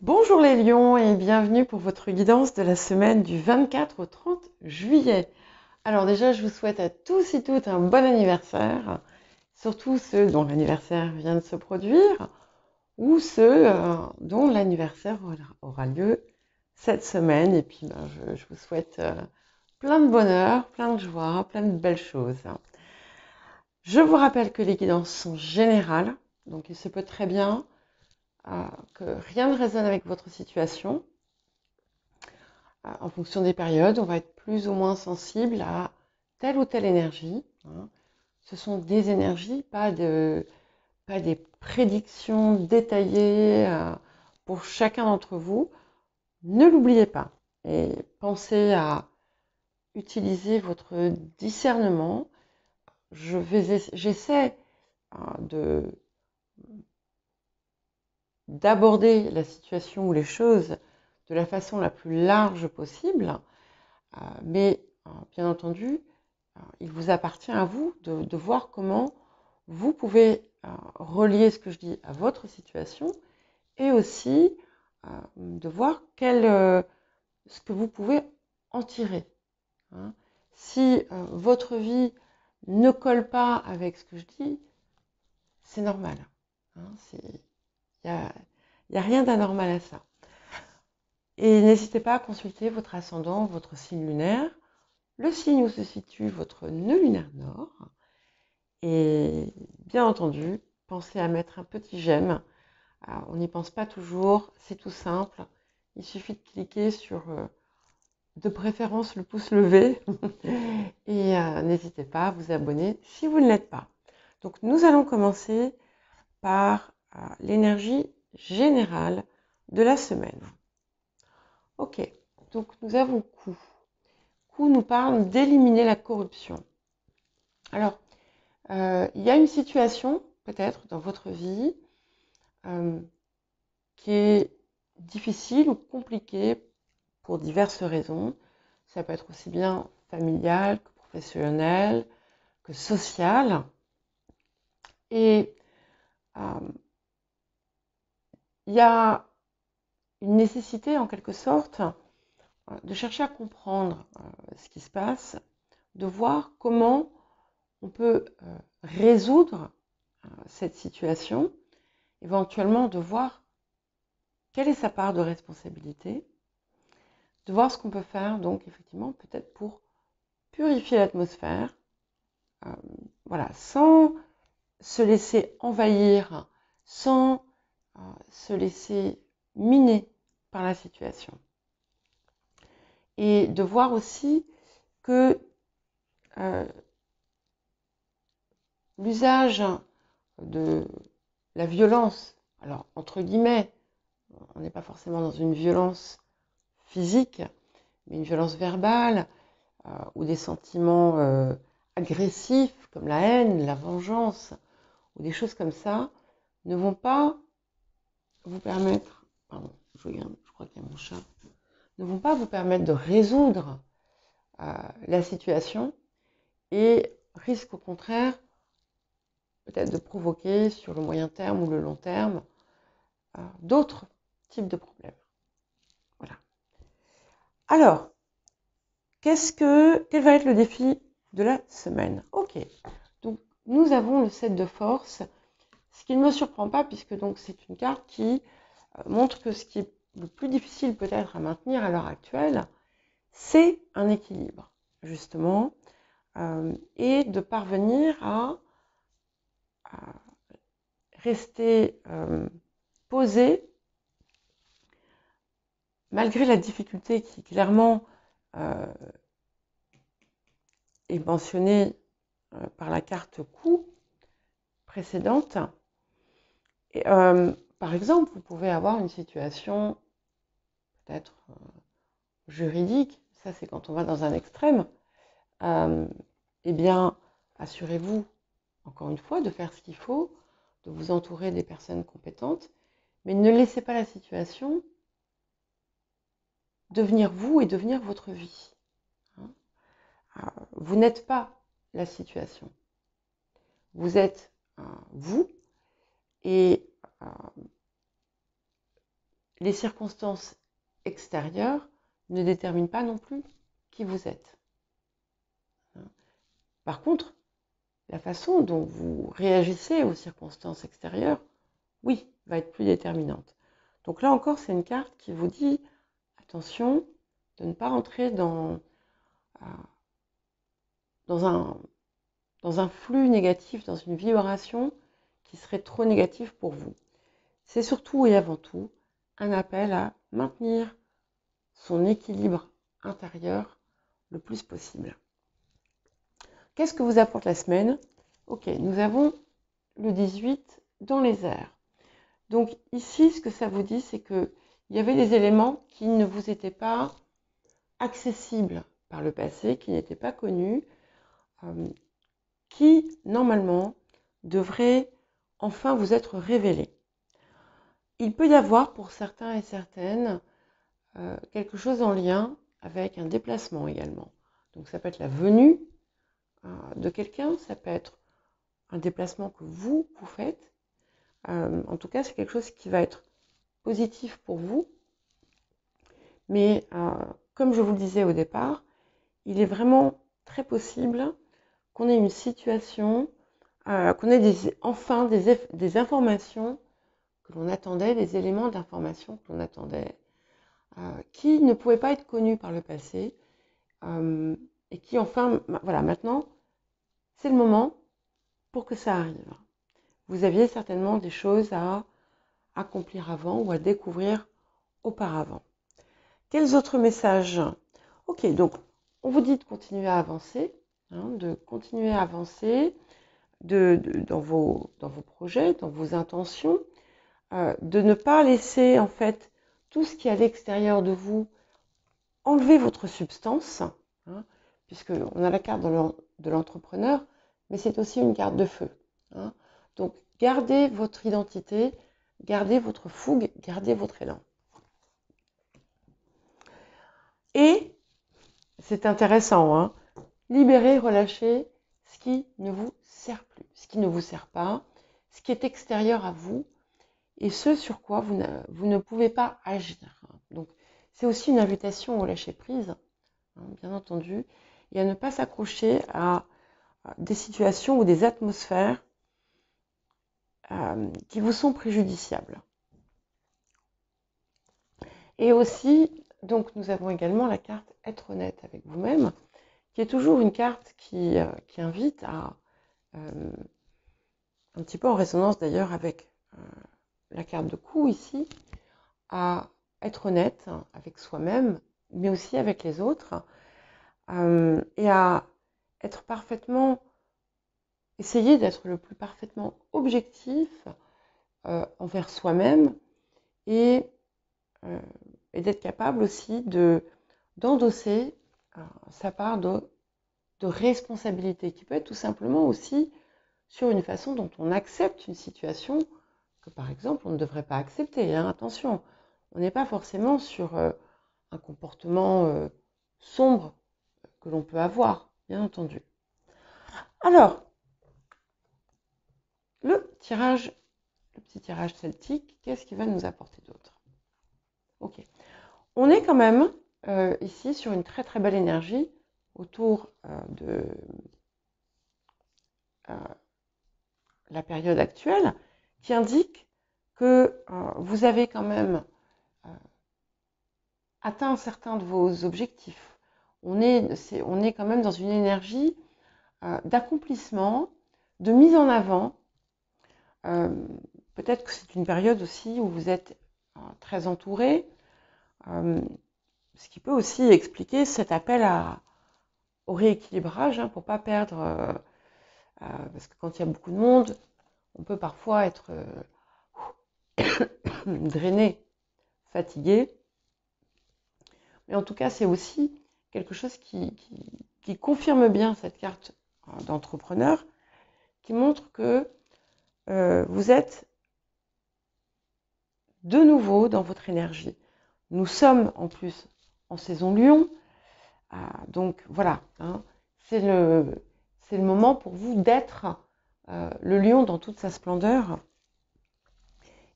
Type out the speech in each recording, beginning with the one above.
Bonjour les lions et bienvenue pour votre guidance de la semaine du 24 au 30 juillet. Alors déjà, je vous souhaite à tous et toutes un bon anniversaire, surtout ceux dont l'anniversaire vient de se produire ou ceux dont l'anniversaire aura lieu cette semaine. Et puis je vous souhaite plein de bonheur, plein de joie, plein de belles choses. Je vous rappelle que les guidances sont générales, donc il se peut très bien que rien ne résonne avec votre situation. En fonction des périodes, on va être plus ou moins sensible à telle ou telle énergie. Ce sont des énergies, pas des prédictions détaillées pour chacun d'entre vous. Ne l'oubliez pas et pensez à utiliser votre discernement. J'essaie de d'aborder la situation ou les choses de la façon la plus large possible, mais bien entendu, il vous appartient à vous de voir comment vous pouvez relier ce que je dis à votre situation et aussi de voir ce que vous pouvez en tirer. Si votre vie ne colle pas avec ce que je dis, c'est normal. Il n'y a rien d'anormal à ça. Et n'hésitez pas à consulter votre ascendant, votre signe lunaire, le signe où se situe votre nœud lunaire nord. Et bien entendu, pensez à mettre un petit j'aime. On n'y pense pas toujours, c'est tout simple. Il suffit de cliquer sur, de préférence, le pouce levé. Et n'hésitez pas à vous abonner si vous ne l'êtes pas. Donc nous allons commencer par l'énergie générale de la semaine. Ok, donc nous avons Coup. Coup nous parle d'éliminer la corruption. Alors, il y a une situation, peut-être, dans votre vie qui est difficile ou compliquée pour diverses raisons. Ça peut être aussi bien familial que professionnel, que social. Et il y a une nécessité, en quelque sorte, de chercher à comprendre ce qui se passe, de voir comment on peut résoudre cette situation, éventuellement de voir quelle est sa part de responsabilité, de voir ce qu'on peut faire, donc effectivement, peut-être pour purifier l'atmosphère, voilà, sans se laisser envahir, sans se laisser miner par la situation. Et de voir aussi que l'usage de la violence, alors entre guillemets, on n'est pas forcément dans une violence physique, mais une violence verbale ou des sentiments agressifs comme la haine, la vengeance ou des choses comme ça ne vont pas vous permettre, pardon, je regarde, je crois qu'il y a mon chat, ne vont pas vous permettre de résoudre la situation et risquent au contraire peut-être de provoquer sur le moyen terme ou le long terme d'autres types de problèmes. Voilà. Alors, quel va être le défi de la semaine? Ok, donc nous avons le 7 de force, ce qui ne me surprend pas puisque donc c'est une carte qui montre que ce qui est le plus difficile peut-être à maintenir à l'heure actuelle, c'est un équilibre, justement, et de parvenir à rester posé malgré la difficulté qui clairement est mentionnée par la carte Coup précédente. Et, par exemple, vous pouvez avoir une situation peut-être juridique, ça c'est quand on va dans un extrême, eh bien, assurez-vous, encore une fois, de faire ce qu'il faut, de vous entourer des personnes compétentes, mais ne laissez pas la situation devenir vous et devenir votre vie. Vous n'êtes pas la situation. Vous êtes vous et les circonstances extérieures ne déterminent pas non plus qui vous êtes. Par contre, la façon dont vous réagissez aux circonstances extérieures, oui, va être plus déterminante. Donc là encore, c'est une carte qui vous dit, attention, de ne pas rentrer dans un flux négatif, dans une vibration qui serait trop négative pour vous. C'est surtout et avant tout un appel à maintenir son équilibre intérieur le plus possible. Qu'est-ce que vous apporte la semaine? Ok, nous avons le 18 dans les airs. Donc ici, ce que ça vous dit, c'est qu'il y avait des éléments qui ne vous étaient pas accessibles par le passé, qui n'étaient pas connus, qui, normalement, devraient enfin vous être révélés. Il peut y avoir, pour certains et certaines, quelque chose en lien avec un déplacement également. Donc ça peut être la venue de quelqu'un, ça peut être un déplacement que vous faites. En tout cas, c'est quelque chose qui va être positif pour vous. Mais comme je vous le disais au départ, il est vraiment très possible qu'on ait une situation, qu'on ait enfin des informations que l'on attendait, des éléments d'information que l'on attendait, qui ne pouvaient pas être connus par le passé, et qui enfin, voilà, maintenant, c'est le moment pour que ça arrive. Vous aviez certainement des choses à accomplir avant ou à découvrir auparavant. Quels autres messages? Ok, donc on vous dit de continuer à avancer, de continuer à avancer dans vos projets, dans vos intentions, de ne pas laisser en fait tout ce qui est à l'extérieur de vous enlever votre substance, puisqu'on a la carte de l'entrepreneur, mais c'est aussi une carte de feu. Donc gardez votre identité, gardez votre fougue, gardez votre élan. Et, c'est intéressant, libérez, relâchez ce qui ne vous sert plus, ce qui ne vous sert pas, ce qui est extérieur à vous, et ce sur quoi vous ne pouvez pas agir. Donc, c'est aussi une invitation au lâcher-prise, bien entendu, et à ne pas s'accrocher à des situations ou des atmosphères qui vous sont préjudiciables. Et aussi, donc, nous avons également la carte « Être honnête avec vous-même », qui est toujours une carte qui invite à, un petit peu en résonance d'ailleurs avec la carte de cou ici, à être honnête avec soi-même, mais aussi avec les autres, et à être essayer d'être le plus parfaitement objectif envers soi-même et d'être capable aussi d'endosser sa part de responsabilité, qui peut être tout simplement aussi sur une façon dont on accepte une situation que, par exemple, on ne devrait pas accepter. Attention, on n'est pas forcément sur un comportement sombre que l'on peut avoir, bien entendu. Alors, le petit tirage celtique, qu'est-ce qu'il va nous apporter d'autre? Ok. On est quand même ici sur une très très belle énergie autour de la période actuelle qui indique que vous avez quand même atteint certains de vos objectifs. On est quand même dans une énergie d'accomplissement, de mise en avant. Peut-être que c'est une période aussi où vous êtes très entouré, ce qui peut aussi expliquer cet appel au rééquilibrage pour ne pas perdre, parce que quand il y a beaucoup de monde, on peut parfois être drainé, fatigué. Mais en tout cas, c'est aussi quelque chose qui confirme bien cette carte d'entrepreneur, qui montre que vous êtes de nouveau dans votre énergie. Nous sommes en plus en saison Lion, donc voilà, c'est le moment pour vous d'être le lion dans toute sa splendeur.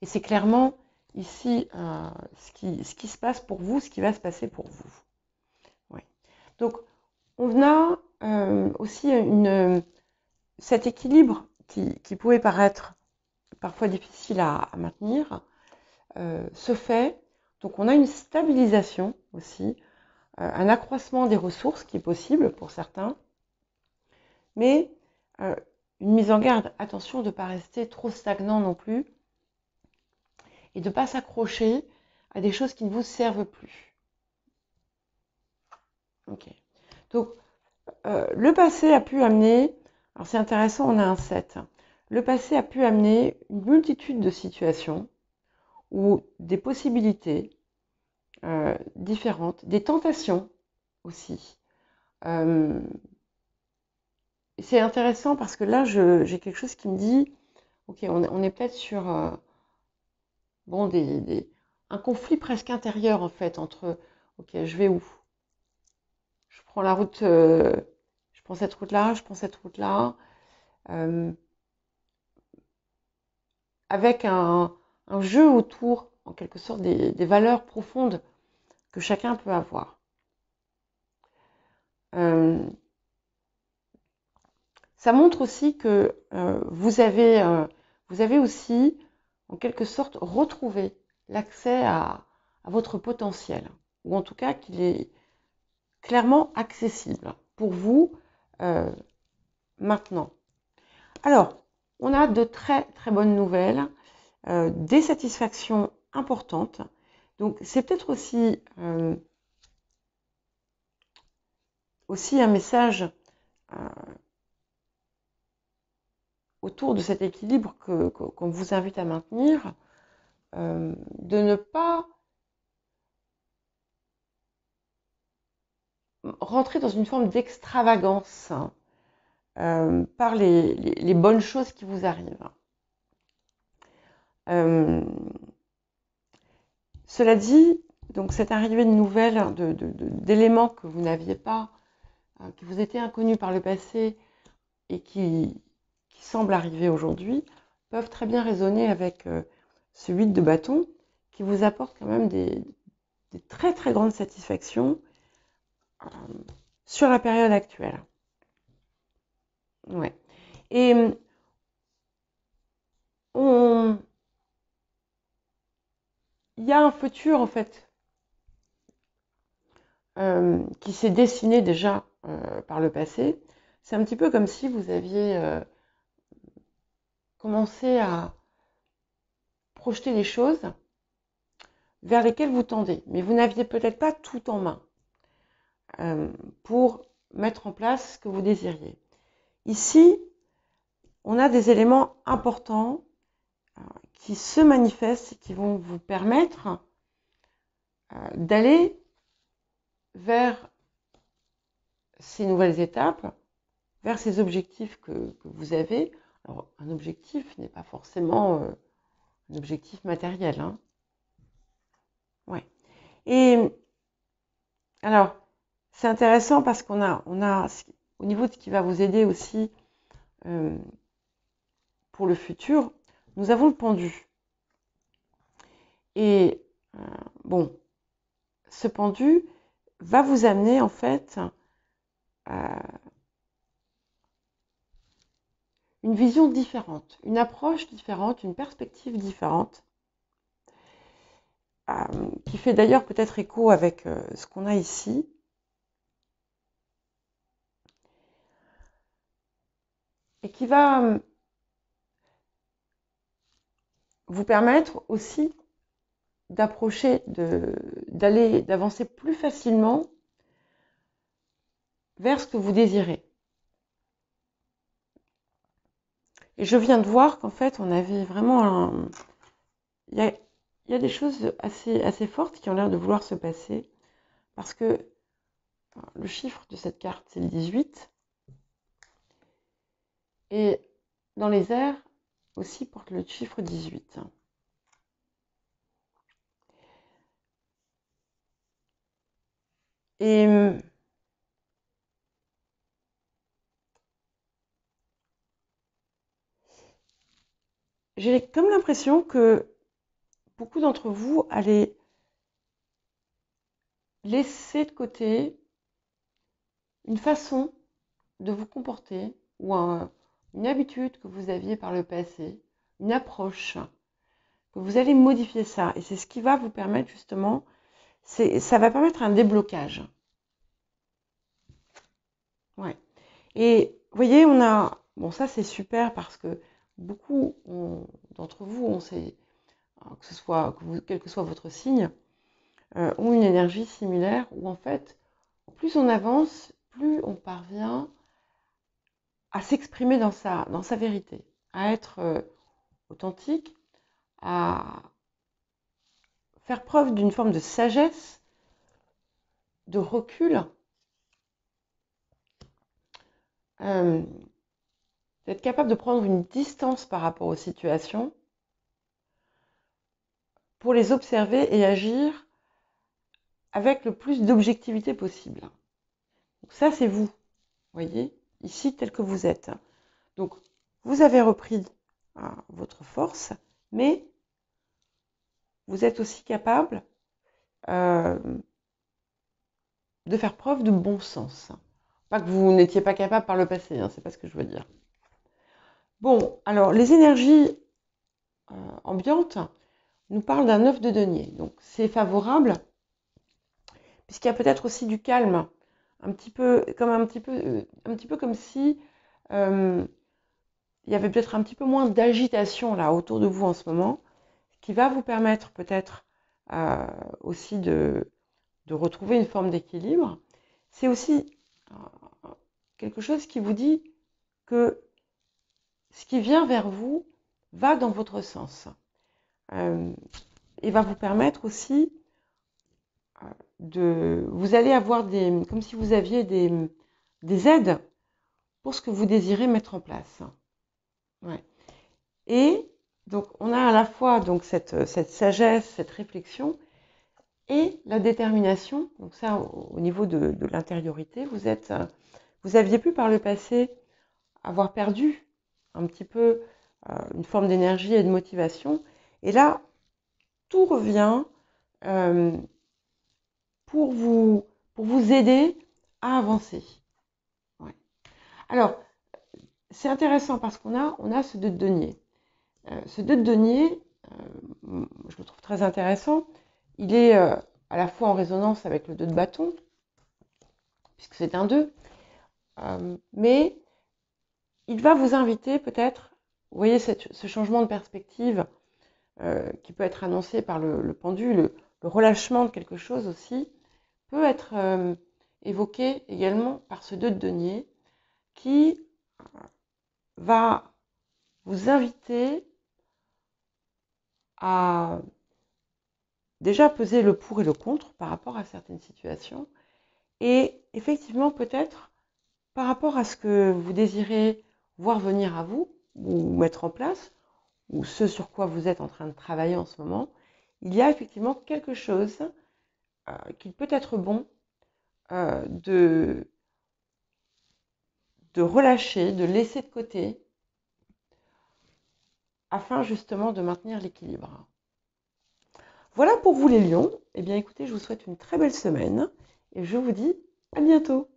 Et c'est clairement ici ce qui se passe pour vous, ce qui va se passer pour vous. Ouais. Donc, on a aussi cet équilibre qui pouvait paraître parfois difficile à maintenir, se fait. Donc, on a une stabilisation aussi, un accroissement des ressources qui est possible pour certains, mais une mise en garde, attention de ne pas rester trop stagnant non plus et de ne pas s'accrocher à des choses qui ne vous servent plus. Ok. Donc, le passé a pu amener, alors c'est intéressant, on a un 7. Le passé a pu amener une multitude de situations ou des possibilités différentes, des tentations aussi. C'est intéressant parce que là, j'ai quelque chose qui me dit, ok, on est peut-être sur bon, un conflit presque intérieur en fait entre, ok, je vais où? Je prends la route, je prends cette route-là, je prends cette route-là, avec un jeu autour, en quelque sorte, des valeurs profondes que chacun peut avoir. Ça montre aussi que vous avez aussi, en quelque sorte, retrouvé l'accès à votre potentiel, ou en tout cas qu'il est clairement accessible pour vous maintenant. Alors, on a de très très bonnes nouvelles, des satisfactions importantes. Donc, c'est peut-être aussi un message autour de cet équilibre qu'on vous invite à maintenir, de ne pas rentrer dans une forme d'extravagance par les bonnes choses qui vous arrivent. Cela dit, donc cette arrivée de nouvelles, d'éléments que vous n'aviez pas, qui vous étaient inconnus par le passé et qui semblent arriver aujourd'hui, peuvent très bien résonner avec ce 8 de bâton qui vous apporte quand même des très très grandes satisfactions sur la période actuelle. Ouais. Et il y a un futur en fait qui s'est dessiné déjà par le passé. C'est un petit peu comme si vous aviez commencé à projeter les choses vers lesquelles vous tendez, mais vous n'aviez peut-être pas tout en main pour mettre en place ce que vous désiriez. Ici, on a des éléments importants qui se manifestent et qui vont vous permettre d'aller vers ces nouvelles étapes, vers ces objectifs que vous avez. Alors, un objectif n'est pas forcément un objectif matériel. Hein. Ouais. Et alors, c'est intéressant parce qu'on a, au niveau de ce qui va vous aider aussi pour le futur, nous avons le pendu. Et bon, ce pendu va vous amener en fait une vision différente, une approche différente, une perspective différente, qui fait d'ailleurs peut-être écho avec ce qu'on a ici. Et qui va vous permettre aussi d'avancer plus facilement vers ce que vous désirez. Et je viens de voir qu'en fait, on avait vraiment il y a des choses assez fortes qui ont l'air de vouloir se passer, parce que le chiffre de cette carte, c'est le 18, et dans les airs aussi porte le chiffre 18. Et j'ai comme l'impression que beaucoup d'entre vous allez laisser de côté une façon de vous comporter ou une habitude que vous aviez par le passé, une approche, que vous allez modifier ça. Et c'est ce qui va vous permettre justement, ça va permettre un déblocage. Ouais. Et vous voyez, bon ça c'est super parce que beaucoup d'entre vous, quel que soit votre signe, ont une énergie similaire où en fait, plus on avance, plus on parvient à s'exprimer dans sa vérité, à être authentique, à faire preuve d'une forme de sagesse, de recul, d'être capable de prendre une distance par rapport aux situations pour les observer et agir avec le plus d'objectivité possible. Donc ça, c'est vous, voyez, ici, tel que vous êtes. Donc, vous avez repris votre force, mais vous êtes aussi capable de faire preuve de bon sens. Pas que vous n'étiez pas capable par le passé, hein, c'est pas ce que je veux dire. Bon, alors, les énergies ambiantes nous parlent d'un œuf de denier. Donc, c'est favorable, puisqu'il y a peut-être aussi du calme, un petit peu comme si il y avait peut-être un petit peu moins d'agitation là autour de vous en ce moment, ce qui va vous permettre peut-être aussi de retrouver une forme d'équilibre. C'est aussi quelque chose qui vous dit que ce qui vient vers vous va dans votre sens et va vous permettre aussi vous allez avoir comme si vous aviez des aides pour ce que vous désirez mettre en place. Ouais. Et donc, on a à la fois donc, cette sagesse, cette réflexion et la détermination. Donc ça, au niveau de l'intériorité, vous aviez pu par le passé avoir perdu un petit peu une forme d'énergie et de motivation. Et là, tout revient pour vous aider à avancer. Ouais. Alors, c'est intéressant parce qu'on a ce 2 de denier. Ce 2 de denier, je le trouve très intéressant. Il est à la fois en résonance avec le 2 de bâton, puisque c'est un 2, mais il va vous inviter peut-être, vous voyez ce changement de perspective qui peut être annoncé par le pendule, le relâchement de quelque chose aussi, peut être évoqué également par ce 2 de denier qui va vous inviter à déjà peser le pour et le contre par rapport à certaines situations et effectivement peut-être par rapport à ce que vous désirez voir venir à vous ou mettre en place ou ce sur quoi vous êtes en train de travailler en ce moment, il y a effectivement quelque chose qu'il peut être bon de relâcher, de laisser de côté afin justement de maintenir l'équilibre. Voilà pour vous les lions. Eh bien écoutez, je vous souhaite une très belle semaine et je vous dis à bientôt.